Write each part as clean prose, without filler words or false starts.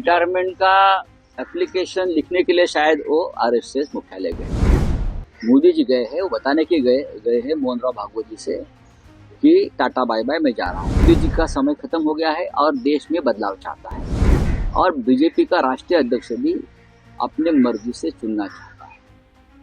Retirement का application लिखने के लिए शायद वो आरएसएस मुख्यालय गए। मोदी जी गए हैं, वो बताने के गए हैं मोहन राव भागवत जी से कि टाटा बाय बाय, मैं जा रहा हूँ। मोदी जी का समय खत्म हो गया है और देश में बदलाव चाहता है और बीजेपी का राष्ट्रीय अध्यक्ष भी अपने मर्जी से चुनना चाहता है।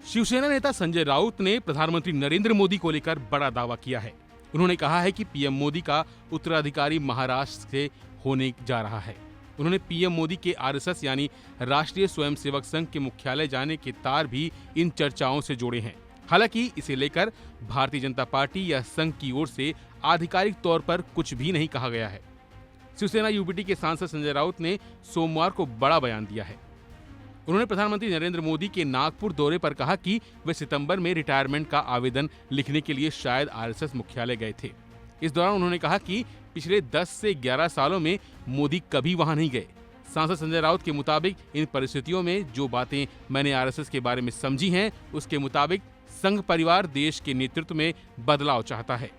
शिवसेना नेता संजय राउत ने प्रधानमंत्री नरेंद्र मोदी को लेकर बड़ा दावा किया है। उन्होंने कहा है कि पीएम मोदी का उत्तराधिकारी महाराष्ट्र से होने जा रहा है। उन्होंने पीएम मोदी के आरएसएस यानी राष्ट्रीय स्वयंसेवक संघ के मुख्यालय जाने के तार भी इन चर्चाओं से जोड़े हैं। हालांकि इसे लेकर भारतीय जनता पार्टी या संघ की ओर से आधिकारिक तौर पर कुछ भी नहीं कहा गया है। शिवसेना यूबीटी के सांसद संजय राउत ने सोमवार को बड़ा बयान दिया है। उन्होंने प्रधानमंत्री नरेंद्र मोदी के नागपुर दौरे पर कहा कि वे सितंबर में रिटायरमेंट का आवेदन लिखने के लिए शायद आरएसएस मुख्यालय गए थे। इस दौरान उन्होंने कहा कि पिछले 10 से 11 सालों में मोदी कभी वहां नहीं गए। सांसद संजय राउत के मुताबिक इन परिस्थितियों में जो बातें मैंने आरएसएस के बारे में समझी हैं, उसके मुताबिक संघ परिवार देश के नेतृत्व में बदलाव चाहता है।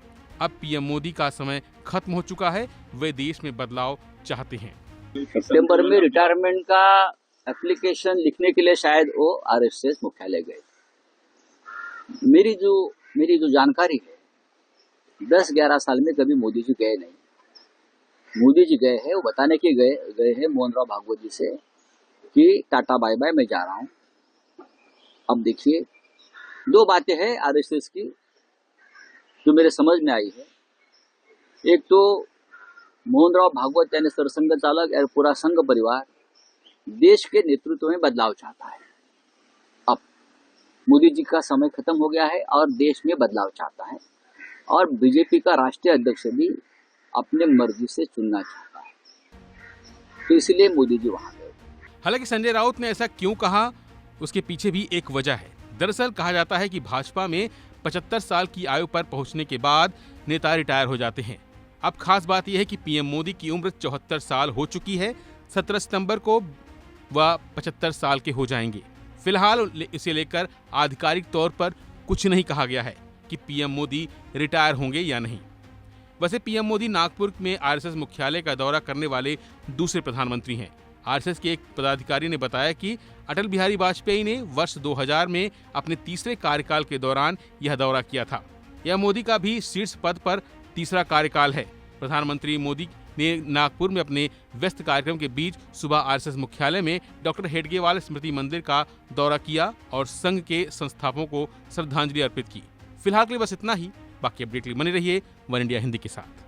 अब पीएम मोदी का समय खत्म हो चुका है, वे देश में बदलाव चाहते हैं। सितंबर में रिटायरमेंट का एप्लीकेशन लिखने के लिए शायद वो आरएसएस मुख्यालय गए। मेरी जो जानकारी है, 10-11 साल में कभी मोदी जी गए नहीं। मोदी जी गए हैं, वो बताने के गए हैं मोहन राव भागवत जी से कि टाटा बाय बाय, मैं जा रहा हूँ। अब देखिए, दो बातें हैं आरएसएस की जो मेरे समझ में आई है। एक तो मोहन राव भागवत यानी सरसंघ चालक और पूरा संघ परिवार देश के नेतृत्व में बदलाव चाहता है। अब मोदी जी का समय खत्म हो गया है और देश में बदलाव चाहता है और बीजेपी का राष्ट्रीय अध्यक्ष भी अपने मर्जी से चुनना चाहता है, तो इसलिए मोदी जी वहां गए। हालांकि संजय राउत ने ऐसा क्यों कहा, उसके पीछे भी एक वजह है। दरअसल कहा जाता है कि भाजपा में 75 साल की आयु पर पहुंचने के बाद नेता रिटायर हो जाते हैं। अब खास बात यह है कि पीएम मोदी की उम्र 74 साल हो चुकी है। 17 सितंबर को वह 75 साल के हो जाएंगे। फिलहाल इसे लेकर आधिकारिक तौर पर कुछ नहीं कहा गया है कि पीएम मोदी रिटायर होंगे या नहीं। वैसे पीएम मोदी नागपुर में आरएसएस मुख्यालय का दौरा करने वाले दूसरे प्रधानमंत्री हैं। आरएसएस के एक पदाधिकारी ने बताया कि अटल बिहारी वाजपेयी ने वर्ष 2000 में अपने तीसरे कार्यकाल के दौरान यह दौरा किया था। यह मोदी का भी शीर्ष पद पर तीसरा कार्यकाल है। प्रधानमंत्री मोदी ने नागपुर में अपने व्यस्त कार्यक्रम के बीच सुबह आरएसएस मुख्यालय में डॉक्टर हेडगेवार स्मृति मंदिर का दौरा किया और संघ के संस्थापकों को श्रद्धांजलि अर्पित की। फिलहाल के लिए बस इतना ही। बाकी अपडेट के लिए बने रहिए वन इंडिया हिंदी के साथ।